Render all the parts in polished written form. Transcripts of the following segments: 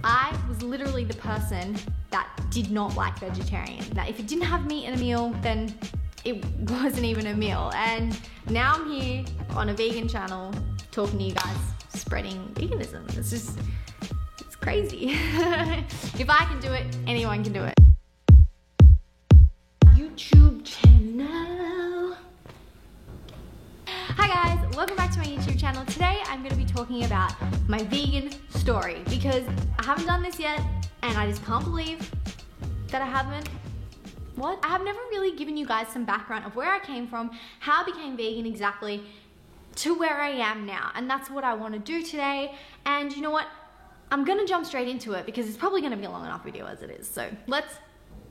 I was literally the person that did not like vegetarian. That if it didn't have meat in a meal, then it wasn't even a meal. And now I'm here on a vegan channel talking to you guys, spreading veganism. It's crazy. If I can do it, anyone can do it. YouTube channel. Hi guys, welcome back to my YouTube channel. Today I'm going to be talking about my vegan story because I haven't done this yet and I just can't believe that I haven't. What? I have never really given you guys some background of where I came from, how I became vegan exactly, to where I am now. And that's what I want to do today. And you know what? I'm going to jump straight into it because it's probably going to be a long enough video as it is. So let's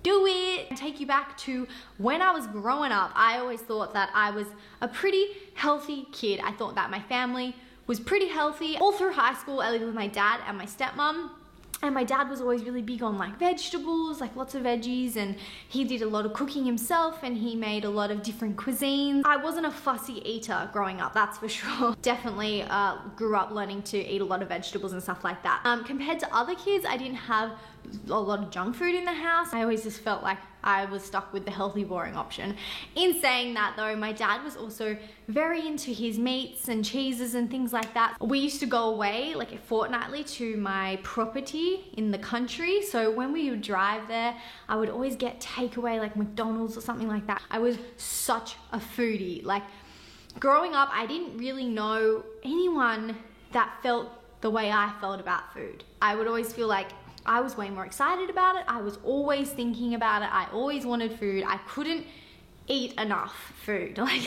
do it and take you back to when I was growing up. I always thought that I was a pretty healthy kid. I thought that my family was pretty healthy. All through high school, I lived with my dad and my stepmom. And my dad was always really big on like vegetables, like lots of veggies, and he did a lot of cooking himself and he made a lot of different cuisines. I wasn't a fussy eater growing up, that's for sure. Definitely grew up learning to eat a lot of vegetables and stuff like that. Compared to other kids, I didn't have a lot of junk food in the house. I always just felt like I was stuck with the healthy, boring option. In saying that though, my dad was also very into his meats and cheeses and things like that. We used to go away like fortnightly to my property in the country. So when we would drive there, I would always get takeaway like McDonald's or something like that. I was such a foodie. Like growing up, I didn't really know anyone that felt the way I felt about food. I would always feel like I was way more excited about it. I was always thinking about it. I always wanted food. I couldn't eat enough food. Like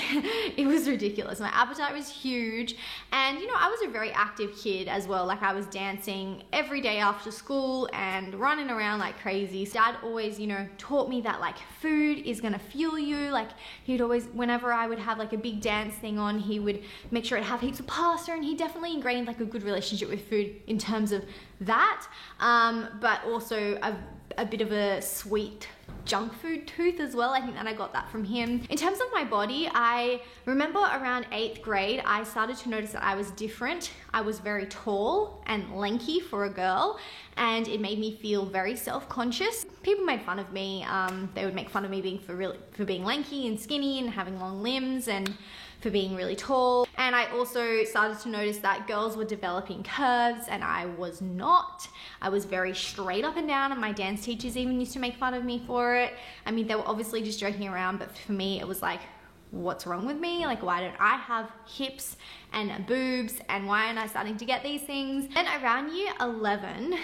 it was ridiculous. My appetite was huge. And you know, I was a very active kid as well. Like I was dancing every day after school and running around like crazy. Dad always, you know, taught me that like food is gonna fuel you. Like he'd always, whenever I would have like a big dance thing on, he would make sure I'd have heaps of pasta, and he definitely ingrained like a good relationship with food in terms of that. But also a bit of a sweet junk food tooth as well. I think that I got that from him. In terms of my body, I remember around 8th grade, I started to notice that I was different. I was very tall and lanky for a girl, and it made me feel very self-conscious. People made fun of me. They would make fun of me for being lanky and skinny and having long limbs, and for being really tall. And I also started to notice that girls were developing curves and I was not. I was very straight up and down, and my dance teachers even used to make fun of me for it. I mean, they were obviously just joking around, but for me it was like, what's wrong with me? Like, why don't I have hips and boobs, and why aren't I starting to get these things? Then around year 11,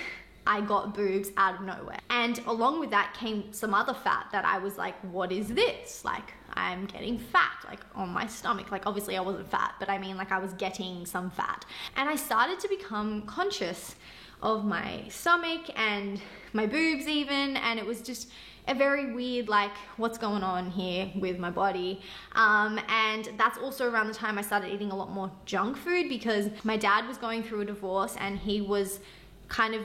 I got boobs out of nowhere. And along with that came some other fat that I was like, what is this? Like, I'm getting fat, like on my stomach. Like obviously I wasn't fat, but I mean like I was getting some fat. And I started to become conscious of my stomach and my boobs even, and it was just a very weird, like, what's going on here with my body? And that's also around the time I started eating a lot more junk food, because my dad was going through a divorce and he was kind of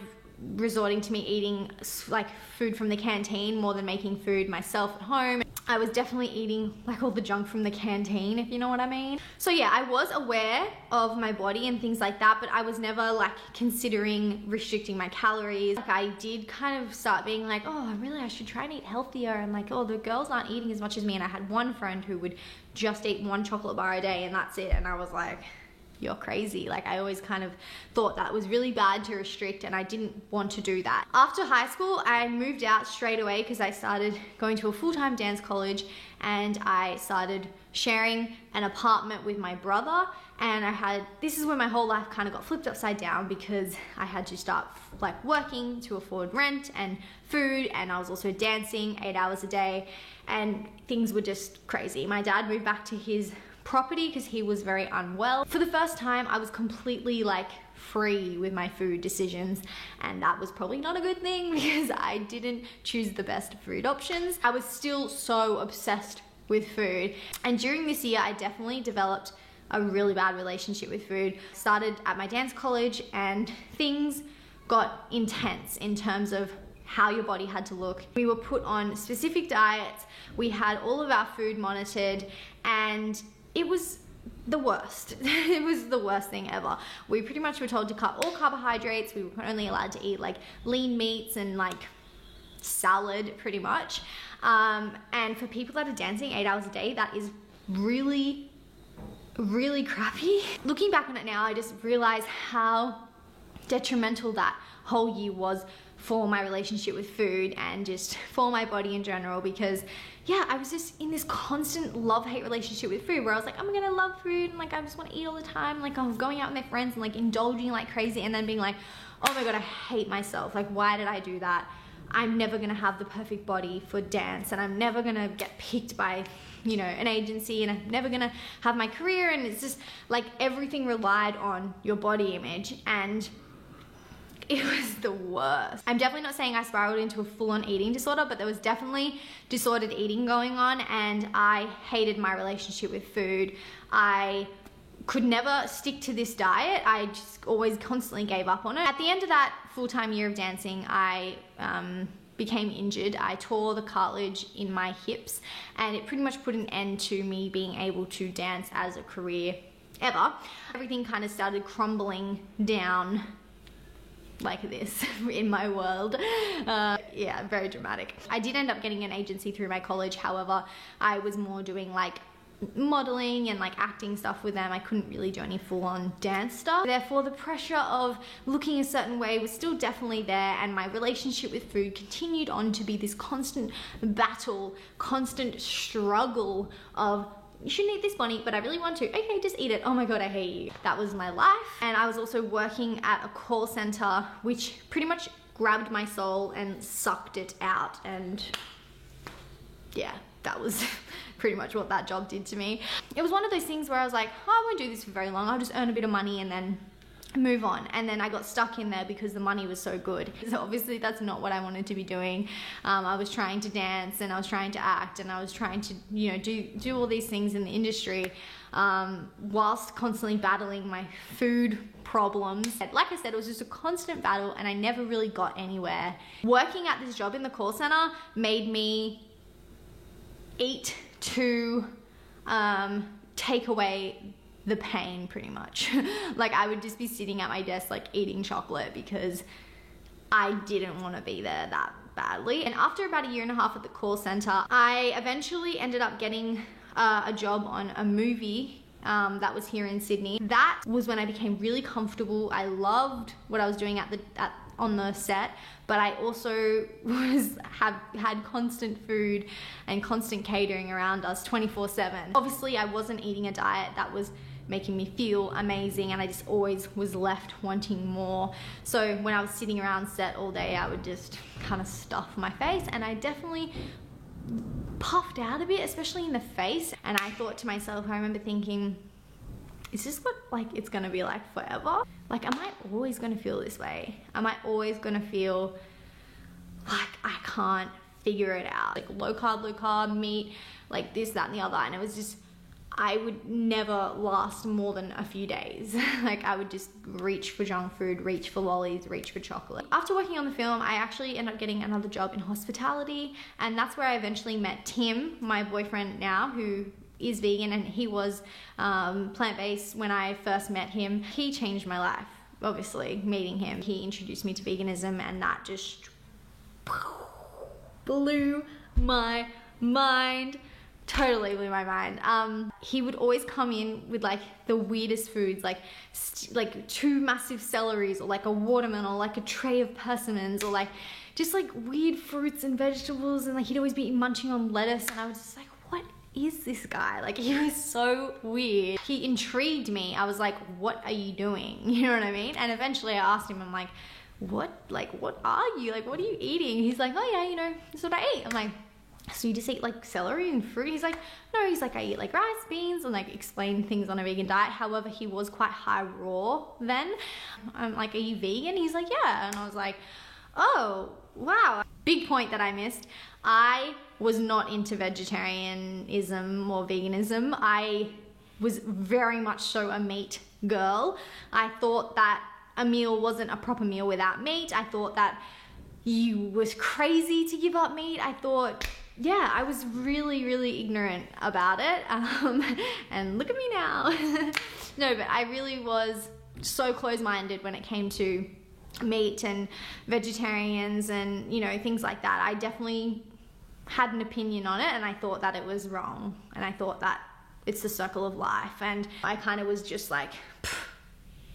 resorting to me eating like food from the canteen more than making food myself at home. I was definitely eating like all the junk from the canteen, if you know what I mean. So yeah, I was aware of my body and things like that, but I was never like considering restricting my calories. Like I did kind of start being like, oh, really, I should try and eat healthier. And like, oh, the girls aren't eating as much as me. And I had one friend who would just eat 1 chocolate bar a day and that's it. And I was like, you're crazy. Like I always kind of thought that was really bad to restrict, and I didn't want to do that. After high school, I moved out straight away because I started going to a full-time dance college, and I started sharing an apartment with my brother. And this is where my whole life kind of got flipped upside down, because I had to start like working to afford rent and food, and I was also dancing 8 hours a day, and things were just crazy. My dad moved back to his property because he was very unwell. For the first time, I was completely like free with my food decisions, and that was probably not a good thing because I didn't choose the best food options. I was still so obsessed with food, and during this year I definitely developed a really bad relationship with food. Started at my dance college and things got intense in terms of how your body had to look. We were put on specific diets, we had all of our food monitored, and it was the worst. It was the worst thing ever. We pretty much were told to cut all carbohydrates. We were only allowed to eat like lean meats and like salad pretty much. And for people that are dancing 8 hours a day, that is really, really crappy. Looking back on it now, I just realize how detrimental that whole year was for my relationship with food and just for my body in general, because yeah, I was just in this constant love-hate relationship with food where I was like, I'm gonna love food and like I just want to eat all the time, like I'm going out with my friends and like indulging like crazy, and then being like, oh my god, I hate myself, like why did I do that? I'm never gonna have the perfect body for dance, and I'm never gonna get picked by, you know, an agency, and I'm never gonna have my career, and it's just like everything relied on your body image, and it was the worst. I'm definitely not saying I spiraled into a full-on eating disorder, but there was definitely disordered eating going on, and I hated my relationship with food. I could never stick to this diet. I just always constantly gave up on it. At the end of that full-time year of dancing, I became injured. I tore the cartilage in my hips, and it pretty much put an end to me being able to dance as a career ever. Everything kind of started crumbling down like this in my world. Yeah, very dramatic. I did end up getting an agency through my college. However, I was more doing like modeling and like acting stuff with them. I couldn't really do any full-on dance stuff. Therefore, the pressure of looking a certain way was still definitely there, and my relationship with food continued on to be this constant battle, constant struggle of, you shouldn't eat this, Bonnie, but I really want to. Okay, just eat it. Oh my god, I hate you. That was my life. And I was also working at a call center, which pretty much grabbed my soul and sucked it out. And yeah, that was pretty much what that job did to me. It was one of those things where I was like, oh, I won't do this for very long. I'll just earn a bit of money and then move on. And then I got stuck in there because the money was so good. So obviously that's not what I wanted to be doing. I was trying to dance, and I was trying to act, and I was trying to, you know, do all these things in the industry, whilst constantly battling my food problems. Like I said, it was just a constant battle, and I never really got anywhere. Working at this job in the call center made me eat to take away the pain, pretty much. Like I would just be sitting at my desk like eating chocolate because I didn't want to be there that badly. And after about 1.5 years at the call center, I eventually ended up getting a job on a movie that was here in Sydney. That was when I became really comfortable. I loved what I was doing on the set, but I also had constant food and constant catering around us 24/7. Obviously, I wasn't eating a diet that was making me feel amazing, and I just always was left wanting more. So when I was sitting around set all day, I would just kind of stuff my face, and I definitely puffed out a bit, especially in the face. And I thought to myself, I remember thinking, is this what like it's gonna be like forever? Like, am I always gonna feel this way? Am I always gonna feel like I can't figure it out? Like low carb meat, like this, that, and the other. And it was just, I would never last more than a few days. Like I would just reach for junk food, reach for lollies, reach for chocolate. After working on the film, I actually ended up getting another job in hospitality, and that's where I eventually met Tim, my boyfriend now, who is vegan, and he was plant-based when I first met him. He changed my life, obviously, meeting him. He introduced me to veganism, and that just blew my mind. Totally blew my mind. He would always come in with like the weirdest foods, like 2 massive celeries, or like a watermelon, or like a tray of persimmons, or like just like weird fruits and vegetables, and like he'd always be munching on lettuce, and I was just like, what is this guy? Like, he was so weird. He intrigued me. I was like, what are you doing? You know what I mean? And eventually I asked him, I'm like, what are you? Like, what are you eating? He's like, oh yeah, you know, that's what I eat. I'm like, so you just eat like celery and fruit? He's like, no, he's like, I eat like rice, beans, and like explain things on a vegan diet. However, he was quite high raw then. I'm like, are you vegan? He's like, yeah. And I was like, oh, wow. Big point that I missed. I was not into vegetarianism or veganism. I was very much so a meat girl. I thought that a meal wasn't a proper meal without meat. I thought that you was crazy to give up meat. I thought yeah, I was really, really ignorant about it. And look at me now. No, but I really was so close-minded when it came to meat and vegetarians and, you know, things like that. I definitely had an opinion on it, and I thought that it was wrong, and I thought that it's the circle of life, and I kind of was just like,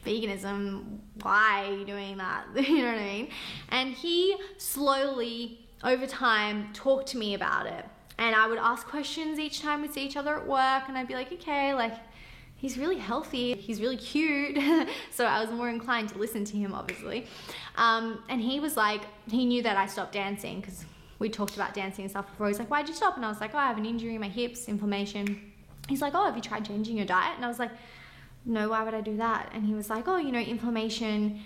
veganism, why are you doing that? You know what I mean? And he slowly, over time, talked to me about it, and I would ask questions each time we'd see each other at work, and I'd be like, okay, like, he's really healthy, he's really cute. So I was more inclined to listen to him, obviously. And he was like, he knew that I stopped dancing, because we talked about dancing and stuff before. He's like, why'd you stop? And I was like, oh, I have an injury in my hips, inflammation. He's like, oh, have you tried changing your diet? And I was like, no, why would I do that? And he was like, oh, you know, inflammation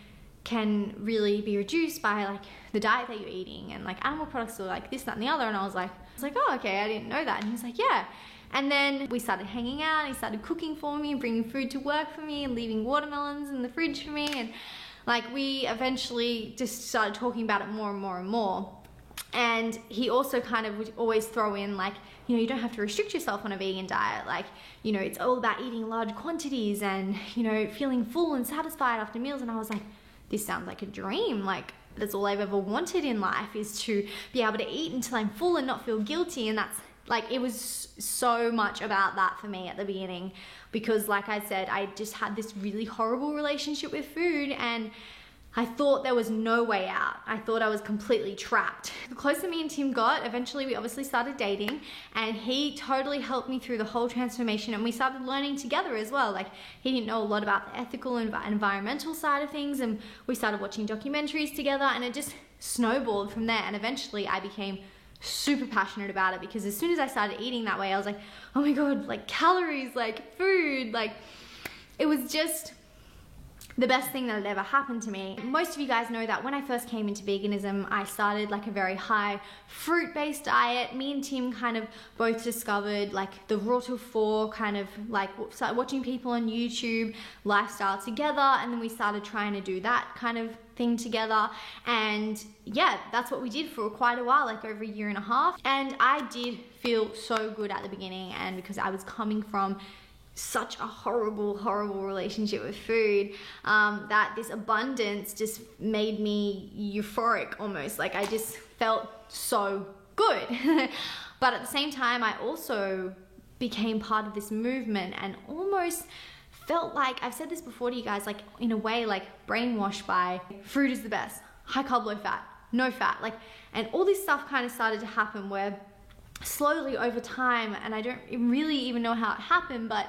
can really be reduced by like the diet that you're eating, and like animal products are like this, that, and the other. And I was like, oh, okay, I didn't know that. And he was like, yeah. And then we started hanging out, and he started cooking for me and bringing food to work for me and leaving watermelons in the fridge for me. And like, we eventually just started talking about it more and more and more. And he also kind of would always throw in like, you know, you don't have to restrict yourself on a vegan diet. Like, you know, it's all about eating large quantities and, you know, feeling full and satisfied after meals. And I was like, this sounds like a dream. Like, that's all I've ever wanted in life, is to be able to eat until I'm full and not feel guilty. And that's like, it was so much about that for me at the beginning, because like I said, I just had this really horrible relationship with food, and I thought there was no way out. I thought I was completely trapped. The closer me and Tim got, eventually we obviously started dating, and he totally helped me through the whole transformation, and we started learning together as well. Like, he didn't know a lot about the ethical and environmental side of things, and we started watching documentaries together, and it just snowballed from there. And eventually I became super passionate about it, because as soon as I started eating that way, I was like, oh my God, like calories, like food, like it was just the best thing that had ever happened to me. Most of you guys know that when I first came into veganism, I started like a very high fruit-based diet. Me and Tim kind of both discovered like the Raw till 4, kind of like started watching people on YouTube lifestyle together, and then we started trying to do that kind of thing together. And yeah, that's what we did for quite a while, like over a year and a half. And I did feel so good at the beginning, and because I was coming from such a horrible relationship with food, that this abundance just made me euphoric almost. Like, I just felt so good. But at the same time, I also became part of this movement and almost felt like, I've said this before to you guys, like in a way, like brainwashed by fruit is the best, high carb, low fat, no fat, like, and all this stuff kind of started to happen where slowly over time, and I don't really even know how it happened, but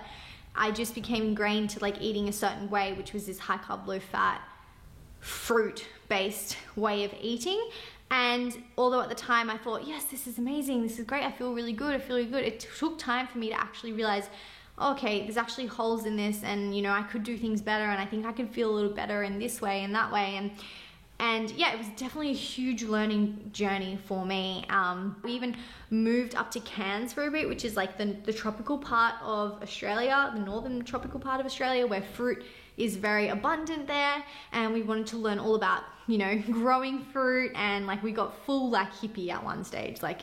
I just became ingrained to like eating a certain way, which was this high carb, low fat, fruit based way of eating. And although at the time I thought, yes, this is amazing, this is great, I feel really good, it took time for me to actually realize, okay, there's actually holes in this, and you know, I could do things better, and I think I could feel a little better in this way and that way. And yeah, it was definitely a huge learning journey for me. We even moved up to Cairns for a bit, which is like the tropical part of Australia, the northern tropical part of Australia, where fruit is very abundant there. And we wanted to learn all about, you know, growing fruit, and like we got full like hippie at one stage. Like,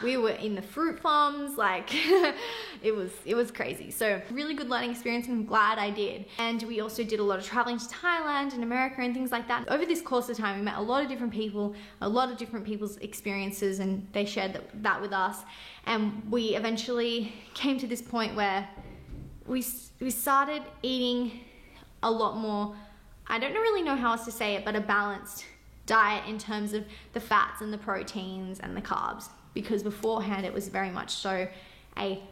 we were in the fruit farms, like it was crazy. So really good learning experience, and I'm glad I did. And we also did a lot of traveling to Thailand and America and things like that. Over this course of time, we met a lot of different people, a lot of different people's experiences, and they shared that with us. And we eventually came to this point where we started eating a lot more, I don't really know how else to say it, but a balanced diet in terms of the fats and the proteins and the carbs. Because beforehand it was very much so a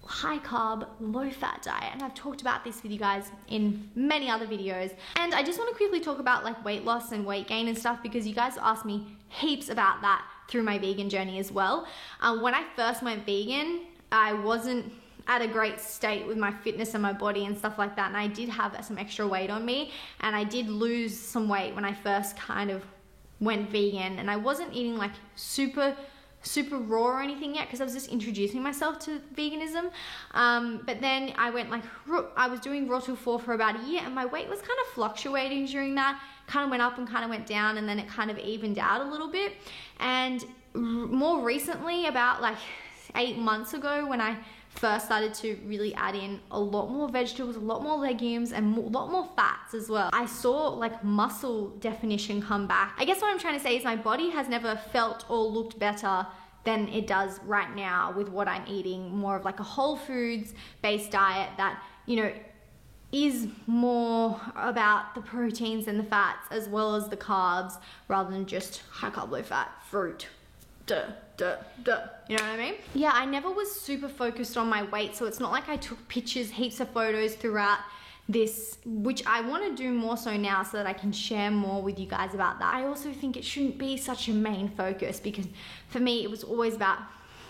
high carb, low fat diet. And I've talked about this with you guys in many other videos. And I just want to quickly talk about like weight loss and weight gain and stuff, because you guys asked me heaps about that through my vegan journey as well. When I first went vegan, I wasn't at a great state with my fitness and my body and stuff like that. And I did have some extra weight on me, and I did lose some weight when I first kind of went vegan. And I wasn't eating like super raw or anything yet, because I was just introducing myself to veganism. But then I went like, I was doing Raw till 4 for about a year, and my weight was kind of fluctuating during that. kind of went up and kind of went down, and then it kind of evened out a little bit. And more recently, about like 8 months ago, when I first started to really add in a lot more vegetables, a lot more legumes, and a lot more fats as well, I saw like muscle definition come back. I guess what I'm trying to say is my body has never felt or looked better than it does right now with what I'm eating, more of like a whole foods based diet that, you know, is more about the proteins and the fats as well as the carbs, rather than just high carb, low fat, fruit. Duh. You know what I mean? Yeah, I never was super focused on my weight, so it's not like I took pictures, heaps of photos throughout this, which I want to do more so now so that I can share more with you guys about that. I also think it shouldn't be such a main focus, because for me it was always about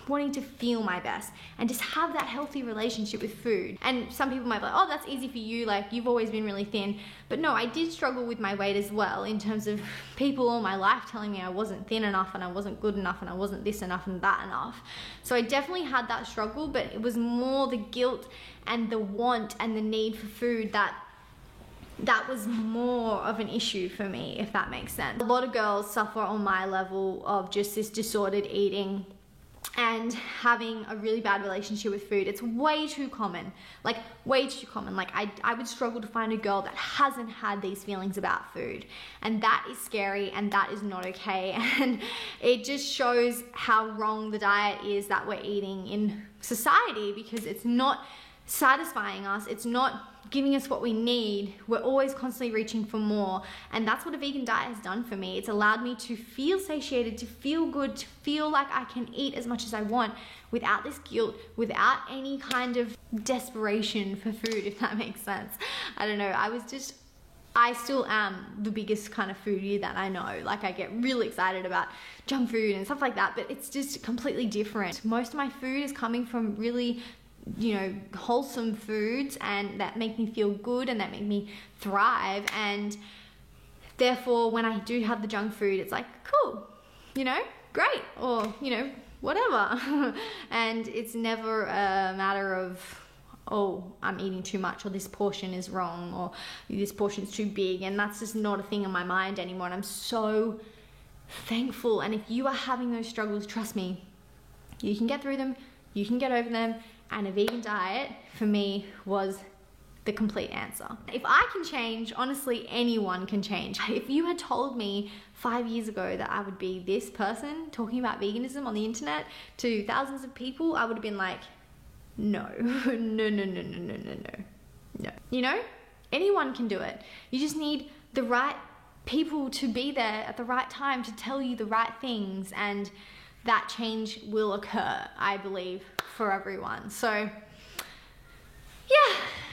wanting to feel my best and just have that healthy relationship with food. And some people might be like, oh, that's easy for you, like you've always been really thin. But no, I did struggle with my weight as well, in terms of people all my life telling me I wasn't thin enough and I wasn't good enough and I wasn't this enough and that enough. So I definitely had that struggle, but it was more the guilt and the want and the need for food that was more of an issue for me, if that makes sense. A lot of girls suffer on my level of just this disordered eating and having a really bad relationship with food. It's way too common, like way too common. Like I would struggle to find a girl that hasn't had these feelings about food, and that is scary and that is not okay. And it just shows how wrong the diet is that we're eating in society, because it's not satisfying us, it's not giving us what we need. We're always constantly reaching for more, and that's what a vegan diet has done for me. It's allowed me to feel satiated, to feel good, to feel like I can eat as much as I want without this guilt, without any kind of desperation for food, if that makes sense. I don't know, I still am the biggest kind of foodie that I know. Like I get really excited about junk food and stuff like that, but it's just completely different. Most of my food is coming from really, you know, wholesome foods, and that make me feel good and that make me thrive. And therefore when I do have the junk food, it's like, cool, you know, great, or, you know, whatever. And it's never a matter of, oh, I'm eating too much, or this portion is wrong, or this portion's too big. And that's just not a thing in my mind anymore. And I'm so thankful. And if you are having those struggles, trust me, you can get through them, you can get over them. And a vegan diet for me was the complete answer. If I can change, honestly, anyone can change. If you had told me 5 years ago that I would be this person talking about veganism on the internet to thousands of people, I would have been like, no. You know, anyone can do it. You just need the right people to be there at the right time to tell you the right things, and that change will occur, I believe, for everyone. So yeah,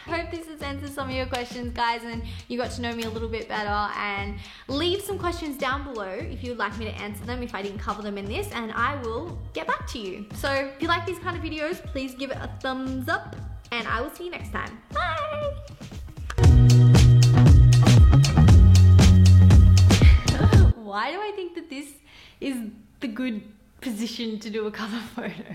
I hope this has answered some of your questions, guys, and you got to know me a little bit better. And leave some questions down below if you would like me to answer them, if I didn't cover them in this, and I will get back to you. So if you like these kind of videos, please give it a thumbs up, and I will see you next time. Bye! Why do I think that this is the good position to do a cover photo?